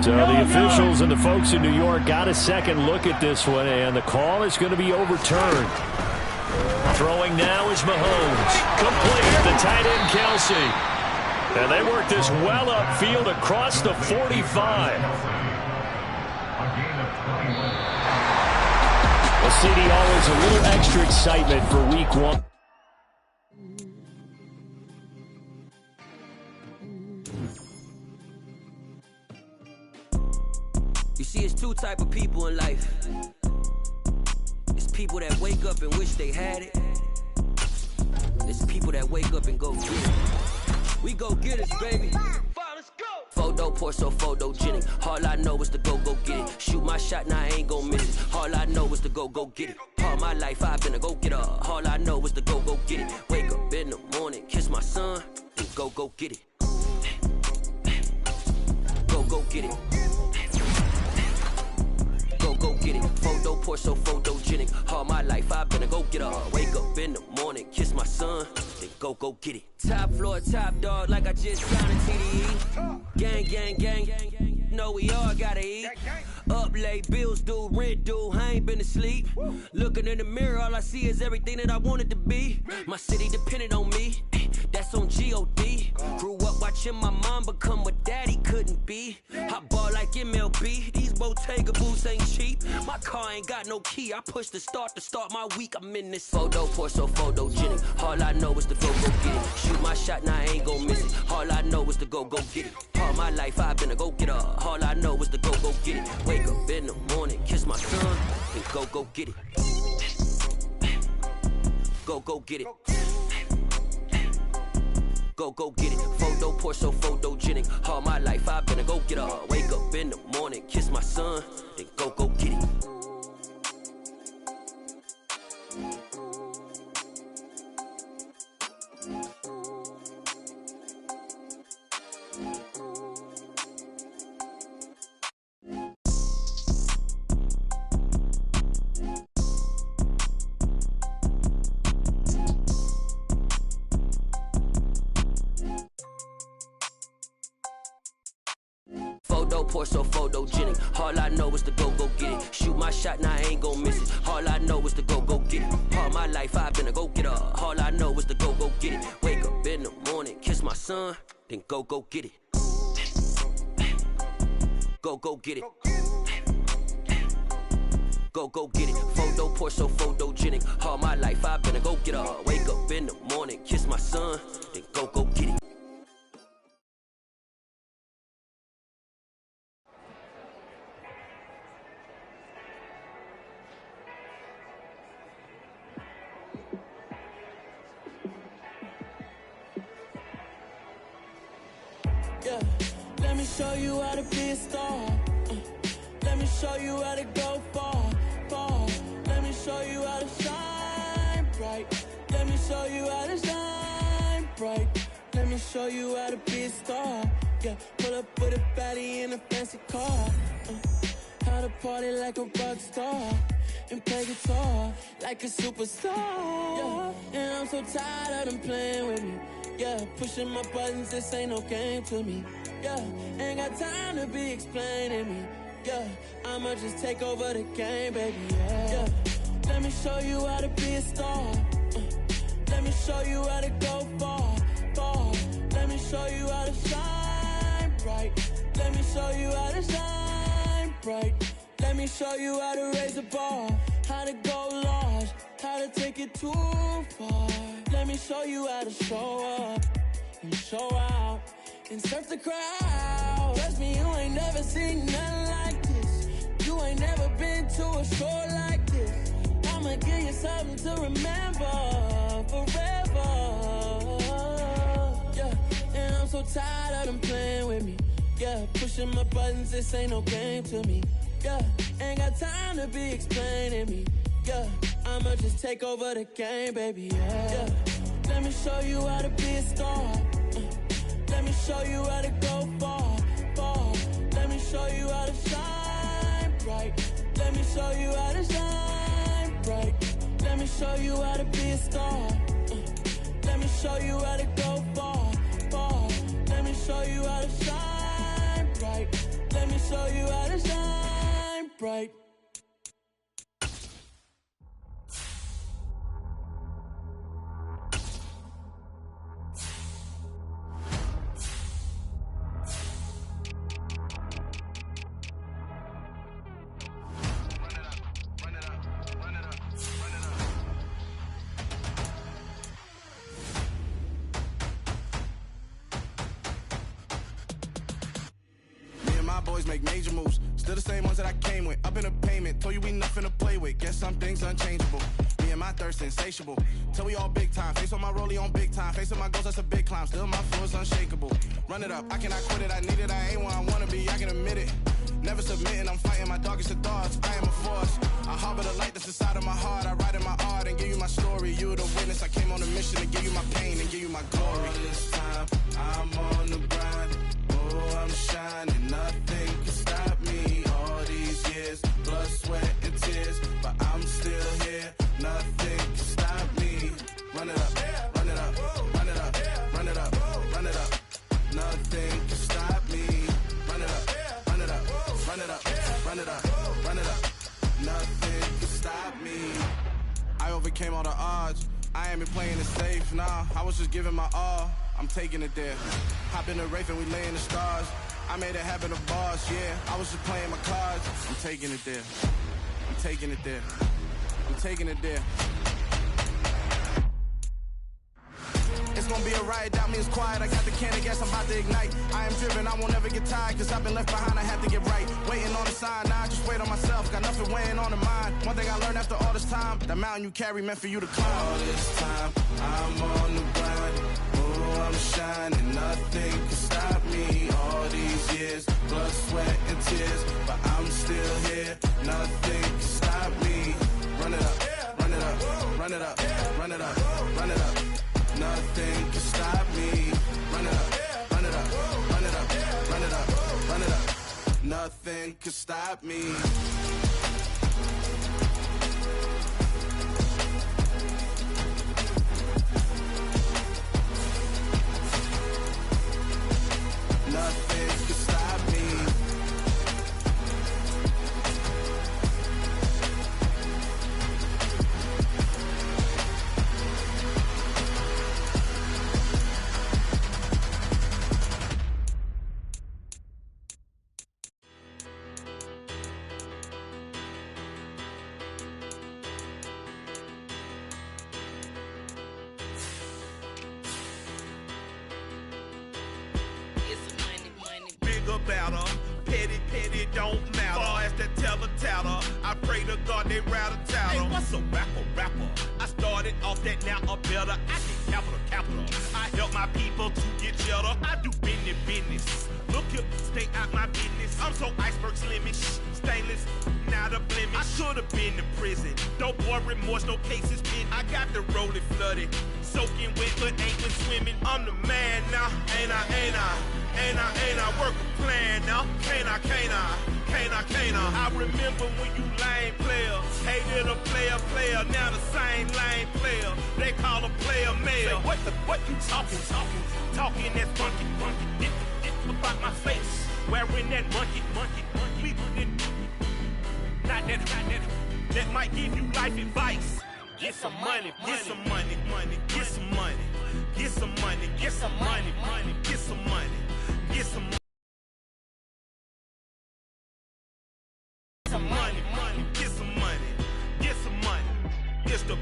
So the officials and the folks in New York got a second look at this one, and the call is going to be overturned. Throwing now is Mahomes. Complete. The tight end, Kelsey. And they work this well upfield across the 45. Well, CD, always a little extra excitement for week 1. You see, it's two type of people in life. It's people that wake up and wish they had it. It's people that wake up and go get it. We go get it, baby. Let's go. Photo pour so photogenic. All I know is to go get it. Shoot my shot, now I ain't gon' miss it. All I know is to go get it. All my life I've been a go-getter. All I know is to go get it. Wake up in the morning, kiss my son, and go get it. Go get it. Go get it. Photo pour so photogenic. All my life I've been a go-getter. Wake up in the morning, kiss my son, then go get it. Top floor, top dog, like I just signed a TDE. Gang. Know we all gotta eat. Up late, bills due, rent due, I ain't been asleep. Looking in the mirror, all I see is everything that I wanted to be. My city depended on me, that's on G.O.D. Grew up watching my mom become what daddy couldn't be. I ball like MLB, these Bottega boots ain't cheap. My car ain't got no key, I push the start to start my week. I'm in this photo pour so photogenic. All I know is to go get it. Shoot my shot, now I ain't gon' miss it. All I know is to go get it. All my life I've been a go-getter. All I know is to go get it. Wake up in the morning, kiss my son, and go get it. Go get it. Go get it. Photo pour so photogenic. All my life I've been a go-getter. Wake up in the morning, kiss my son, and go get it. Pour so photogenic. All I know is to go get it. Shoot my shot, now I ain't gon' miss it. All I know is to go get it. All my life I've been a go-getter. All I know is to go get it. Wake up in the morning, kiss my son, then go get it. Go get it. Go get it. Photo pour so photogenic. All my life I've been a go-getter. Wake up in the morning, kiss my son, then go get it. Yeah, let me show you how to be a star. Let me show you how to go far. Let me show you how to shine bright. Let me show you how to shine bright. Let me show you how to be a star. Yeah, pull up with a baddie in a fancy car. How to party like a rock star. and play guitar like a superstar. Yeah, and I'm so tired of them playing with me. Yeah, pushing my buttons, this ain't no game to me. Yeah, ain't got time to be explaining me. Yeah, I'ma just take over the game, baby. Yeah, let me show you how to be a star. Let me show you how to go far, far. Let me show you how to shine bright. Let me show you how to shine bright. Let me show you how to raise the bar, how to go large, how to take it too far. Let me show you how to show up and show out and surf the crowd. Trust me, you ain't never seen nothing like this. You ain't never been to a show like this. I'ma give you something to remember forever. Yeah, and I'm so tired of them playing with me. Yeah, pushing my buttons, this ain't no game to me. Yeah, ain't got time to be explaining me. Yeah, I'ma just take over the game, baby. Yeah, let me show you how to be a star. Let me show you how to go far, far. Let me show you how to shine bright. Let me show you how to shine bright. Let me show you how to be a star. Let me show you how to go far, far. Let me show you how to shine bright. Let me show you how to shine bright. Boys make major moves, still the same ones that I came with. Up in a payment, told you we nothing to play with. Guess some things unchangeable. Me and my thirst insatiable. Till we all big time. Face on my rollie on big time. Face on my goals, that's a big climb. Still my flow is unshakable. Run it up, I cannot quit it. I need it, I ain't where I wanna be. I can admit it. Never submitting, I'm fighting my darkest of thoughts. I am a force. I harbor the light that's inside of my heart. I write in my art and give you my story. You the witness. I came on a mission to give you my pain and give you my glory. All this time, I'm on the grind. Oh, I'm shining, nothing can stop me. All these years, blood, sweat, and tears, but I'm still here. Nothing can stop me. Run it up, run it up, run it up, run it up, run it up. Nothing can stop me. Run it up, run it up, run it up, run it up, run it up. Nothing can stop me. I overcame all the odds. I ain't been playing it safe, nah. I was just giving my all. I'm taking it there. Hop in the Wraith and we lay in the stars. I made it happen to bars, yeah. I was just playing my cards. I'm taking it there. I'm taking it there. I'm taking it there. It's gonna be a riot, doubt me it's quiet. I got the can of gas, I'm about to ignite. I am driven, I won't ever get tired, cause I've been left behind, I have to get right. Waiting on the sign, now I just wait on myself. Got nothing weighing on the mind. One thing I learned after all this time, that mountain you carry meant for you to climb. All this time, I'm on the grind. Oh, I'm shining, nothing can stop me. All these years, blood, sweat, and tears, but I'm still here. Nothing can stop me. Run it up, run it up, run it up, run it up, run it up. Nothing can stop me. Run it up, run it up, run it up, run it up, run it up. Nothing can stop me. Nothing can stop me. Petty don't matter. Far as that teller-tatter, I pray to God they rattle-tattle. Hey, what's a rapper? I started off that, now I'm better. I get capital. I help my people to get cheddar. I do business. Look here, stay out my business. I'm so iceberg slimish, stainless, not a blemish. I should've been in prison. No more remorse, no cases pinned. I got the rolling flooded, soaking wet, but ain't been swimming. I'm the man now, ain't I? Work a plan now, can't I? I remember when you lame player, hated a player, now the same lame player. They call a player mayor. What you talking? Talking that funky. Get about my face, wearing that monkey. We not that. That might give you life advice. Get some money, get some money, get some money, get some money, get some money, get some money, get some money. Some money, get some money, get some money. It's the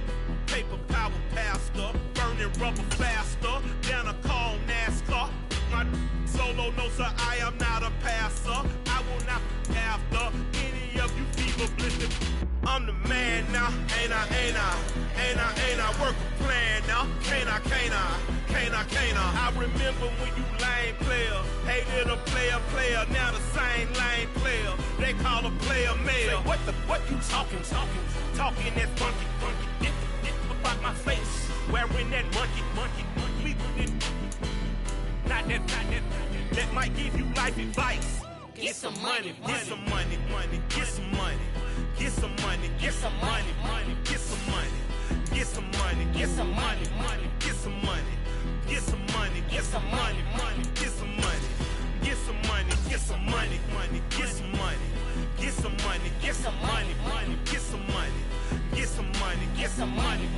paper power pastor, burning rubber faster than a call NASCAR. My solo no sir, I am not a passer. I will not after any of you fever blistered. I'm the man now, ain't I work a plan now, can't I? I remember when you lame player, hated a player, now the same lame player. They call a player mayor. What you talking? Talking that funky. Get about my face, wearing that monkey. We not that. That might give you life advice. Get some money, get some money, get some money. Get some money, get some money, get some money, get some money, get some money, get some money, get some money, get some money, get some money, get some money, get some money, get some money, get some money, get some money, get some money, get some money, get some money, get some money,